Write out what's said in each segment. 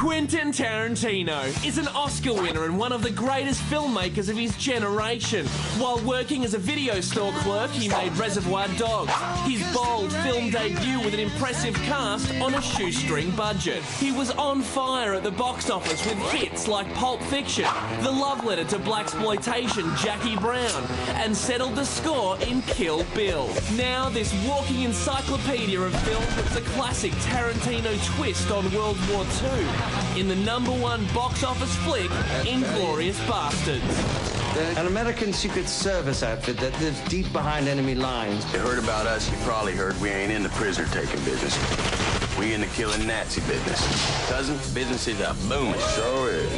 Quentin Tarantino is an Oscar winner and one of the greatest filmmakers of his generation. While working as a video store clerk, he made Reservoir Dogs, his bold film debut with an impressive cast on a shoestring budget. He was on fire at the box office with hits like Pulp Fiction, the love letter to blaxploitation Jackie Brown, and settled the score in Kill Bill. Now this walking encyclopedia of film puts a classic Tarantino twist on World War II in the #1 box office flick, Inglourious Basterds. They're an American Secret Service outfit that lives deep behind enemy lines. You heard about us, you probably heard we ain't in the prisoner-taking business. We in the killing Nazi business. Cousin, business is a booming. Sure is.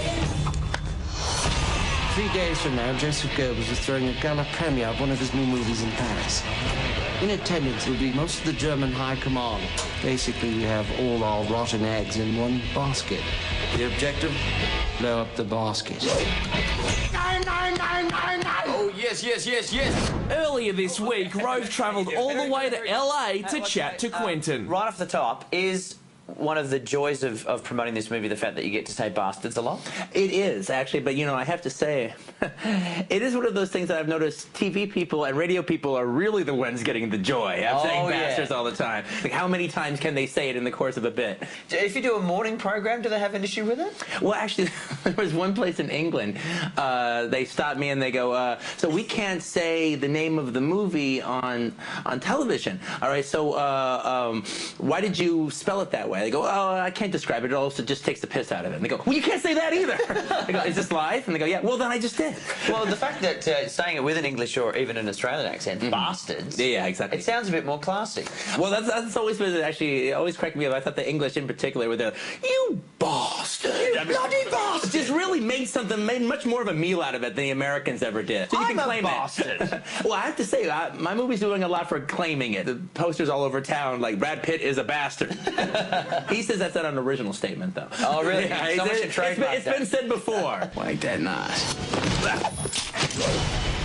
3 days from now, Joseph Goebbels is throwing a gala premiere of one of his new movies in Paris. In attendance will be most of the German High Command. Basically, we have all our rotten eggs in one basket. The objective? Blow up the basket. Oh, yes. Earlier this week, ROVE travelled all the way to LA to chat to Quentin. Right off the top, is one of the joys of promoting this movie the fact that you get to say bastards a lot? It is, actually, but, you know, I have to say, it is one of those things that I've noticed TV people and radio people are really the ones getting the joy of saying bastards all the time. Like, how many times can they say it in the course of a bit? If you do a morning program, do they have an issue with it? Well, actually, there was one place in England, they stopped me and they go, so we can't say the name of the movie on television. All right, so why did you spell it that way? They go, oh, I can't describe it. It also just takes the piss out of it. And they go, well, you can't say that either. I go, is this live? And they go, yeah. Well, then I just did. Well, the fact that saying it with an English or even an Australian accent, bastards. Yeah, exactly. It sounds a bit more classy. Well, that's always been actually, it always cracked me up. I thought the English in particular were the, you bastard. You bloody bastard. Just really made much more of a meal out of it than the Americans ever did. So you can claim bastard. Well, I have to say, my movie's doing a lot for claiming it. The posters all over town, like, Brad Pitt is a bastard. He says that's not an original statement, though. Oh, really? Yeah, it's been said before. Why did not?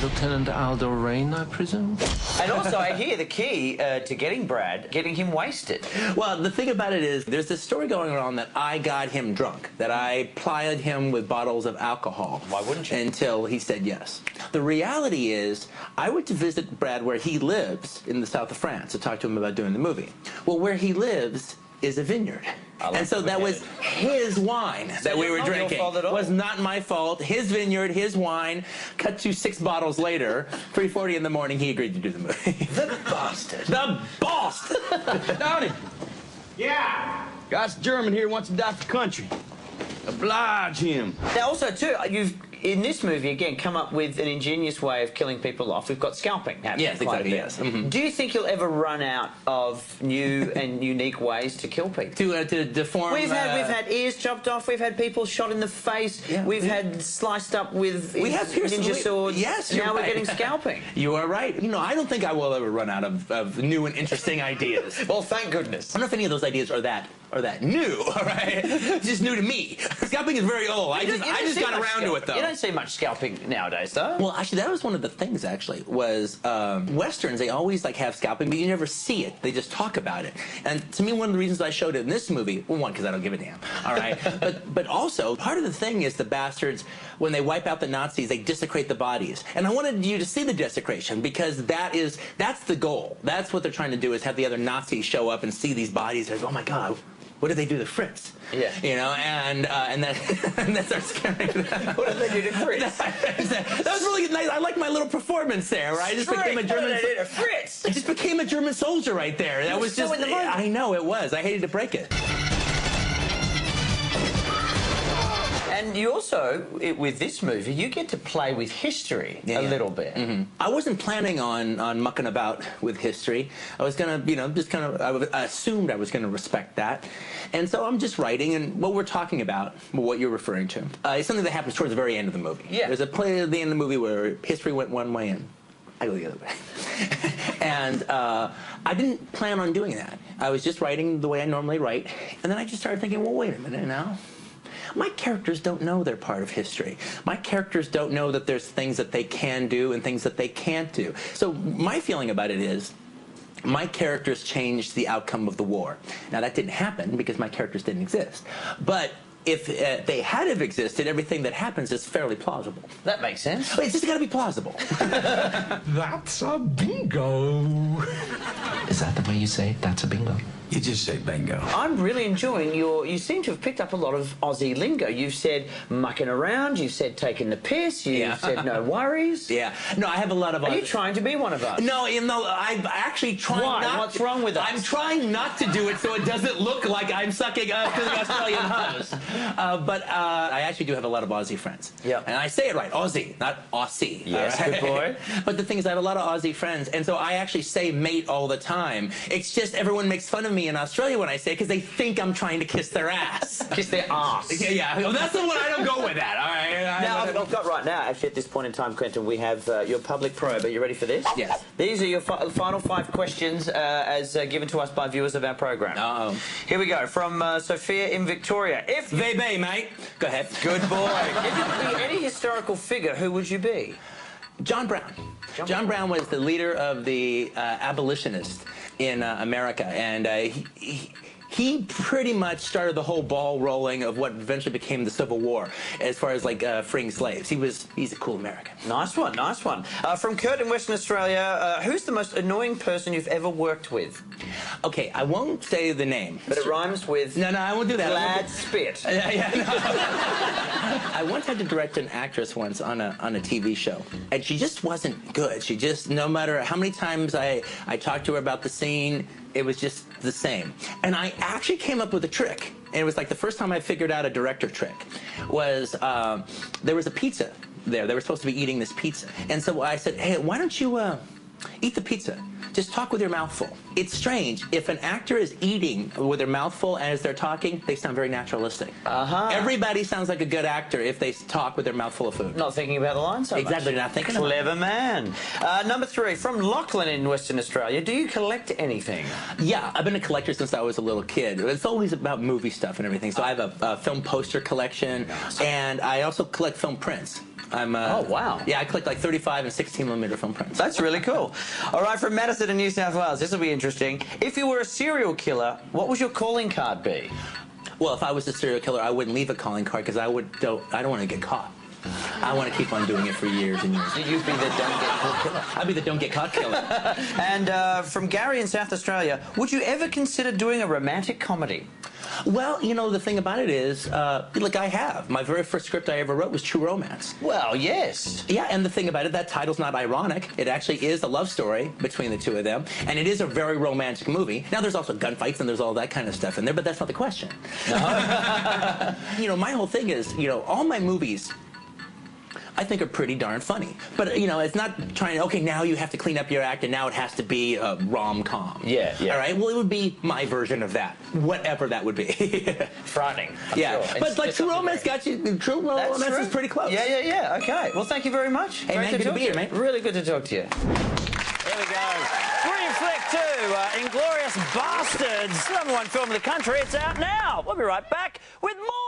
Lieutenant Aldo Rain, I presume? And also, I hear the key to getting Brad, getting him wasted. Well, the thing about it is, there's this story going on that I got him drunk, that I plied him with bottles of alcohol. Why wouldn't you? Until he said yes. The reality is, I went to visit Brad where he lives in the south of France to talk to him about doing the movie. Well, where he lives is a vineyard. And so that was his wine that we were drinking. It was not my fault. His vineyard, his wine. Cut to 6 bottles later, 3:40 in the morning, he agreed to do the movie. The bastard. The bastard! Downey. Yeah. Got a German here wants to die for country. Oblige him. Now, also, too, you've, in this movie, again, come up with an ingenious way of killing people off. We've got scalping happening. Yes, exactly, yes. Mm-hmm. Do you think you'll ever run out of new and unique ways to kill people? To deform... We've had ears chopped off, we've had people shot in the face, we've had sliced up with ninja swords. Yes, now we're right. getting scalping. You are right. You know, I don't think I will ever run out of new and interesting ideas. Well, thank goodness. I don't know if any of those ideas are that new, all right? It's just new to me. Scalping is very old. I just got around to it, though. You don't see much scalping nowadays, though. Well, actually, that was one of the things, actually, was Westerns, they always, like, have scalping, but you never see it. They just talk about it. And to me, one of the reasons I showed it in this movie, well, one, because I don't give a damn, all right? but also, part of the thing is the bastards, when they wipe out the Nazis, they desecrate the bodies. And I wanted you to see the desecration, because that's the goal. That's what they're trying to do, is have the other Nazis show up and see these bodies and go, oh, my God, what did they do to Fritz? Yeah. You know, and that starts scaring them. What did they do to Fritz? That was really nice. I like my little performance there, right? I just became a German. What did they do to Fritz? I just became a German soldier right there. That was just. I know it was. I hated to break it. And you also, with this movie, you get to play with history a little bit. Mm-hmm. I wasn't planning on mucking about with history. I was going to, you know, just kind of, I assumed I was going to respect that. And so I'm just writing, and what we're talking about, what you're referring to, is something that happens towards the very end of the movie. Yeah. There's a play at the end of the movie where history went one way and I go the other way. And I didn't plan on doing that. I was just writing the way I normally write, and then I just started thinking, well, wait a minute now. My characters don't know they're part of history. My characters don't know that there's things that they can do and things that they can't do. So my feeling about it is, my characters changed the outcome of the war. Now, that didn't happen because my characters didn't exist. But if they had have existed, everything that happens is fairly plausible. That makes sense. But it's just got to be plausible. That's a bingo. Is that the way you say it? That's a bingo? You just say bingo. I'm really enjoying you seem to have picked up a lot of Aussie lingo. You've said mucking around, you've said taking the piss, you've said no worries. Yeah. No, I have a lot of... Are you trying to be one of us? No, I'm actually trying not... What's wrong with us? I'm trying not to do it so it doesn't look like I'm sucking up to the Australian host. But I actually do have a lot of Aussie friends. Yeah. And I say it right, Aussie, not Aussie. Yes, right? good boy. But the thing is, I have a lot of Aussie friends, and so I actually say mate all the time. It's just everyone makes fun of me in Australia when I say it because they think I'm trying to kiss their ass. Kiss their ass. Yeah, well, that's the one. I don't go with that, all right? Now, I've got right now, actually, at this point in time, Quentin, we have your public probe. Are you ready for this? Yes. These are your final 5 questions as given to us by viewers of our program. Uh-oh. Here we go, from Sophia in Victoria. If you... VB, mate. Go ahead. Good boy. If you could be any historical figure, who would you be? John Brown. John Brown was the leader of the abolitionists in America, and he pretty much started the whole ball rolling of what eventually became the Civil War, as far as like freeing slaves. He's a cool American. Nice one, nice one. From Kurt in Western Australia, who's the most annoying person you've ever worked with? Okay, I won't say the name, but it rhymes with. No, I won't do that. Glad spit. Yeah, no. I once had to direct an actress once on a TV show, and she just wasn't good. She just, no matter how many times I talked to her about the scene, it was just the same. And I actually came up with a trick. And it was like the first time I figured out a director trick was there was a pizza there. They were supposed to be eating this pizza. And so I said, hey, why don't you eat the pizza? Just talk with your mouth full. It's strange. If an actor is eating with their mouth full and as they're talking, they sound very naturalistic. Everybody sounds like a good actor if they talk with their mouth full of food. Not thinking about the line so much. Exactly, not thinking about it. Clever man. Number 3, from Lachlan in Western Australia. Do you collect anything? Yeah, I've been a collector since I was a little kid. It's always about movie stuff and everything. So I have a film poster collection, and I also collect film prints. Oh, wow. Yeah, I collect like 35 and 16mm film prints. That's really cool. All right, from Madison in New South Wales, this will be interesting. If you were a serial killer, what would your calling card be? Well, if I was a serial killer, I wouldn't leave a calling card because I don't want to get caught. I want to keep on doing it for years and years. You'd be the don't get caught killer. I'd be the don't get caught killer. And from Gary in South Australia, would you ever consider doing a romantic comedy? Well, you know, the thing about it is, like I have. My very first script I ever wrote was True Romance. Well, yes. Yeah, and the thing about it, that title's not ironic. It actually is a love story between the two of them, and it is a very romantic movie. Now, there's also gunfights and there's all that kind of stuff in there, but that's not the question. You know, my whole thing is, you know, all my movies I think are pretty darn funny. But, you know, it's not trying to, okay, now you have to clean up your act and now it has to be a rom-com. Yeah. All right? Well, it would be my version of that, whatever that would be. Frightening. Yeah. Sure. But, like, True Romance got you, True Romance is pretty close. Yeah. Okay. Well, thank you very much. Hey, man, good to be here, man. Really good to talk to you. There we go. Green Flick 2, Inglourious Basterds, #1 film of the country. It's out now. We'll be right back with more.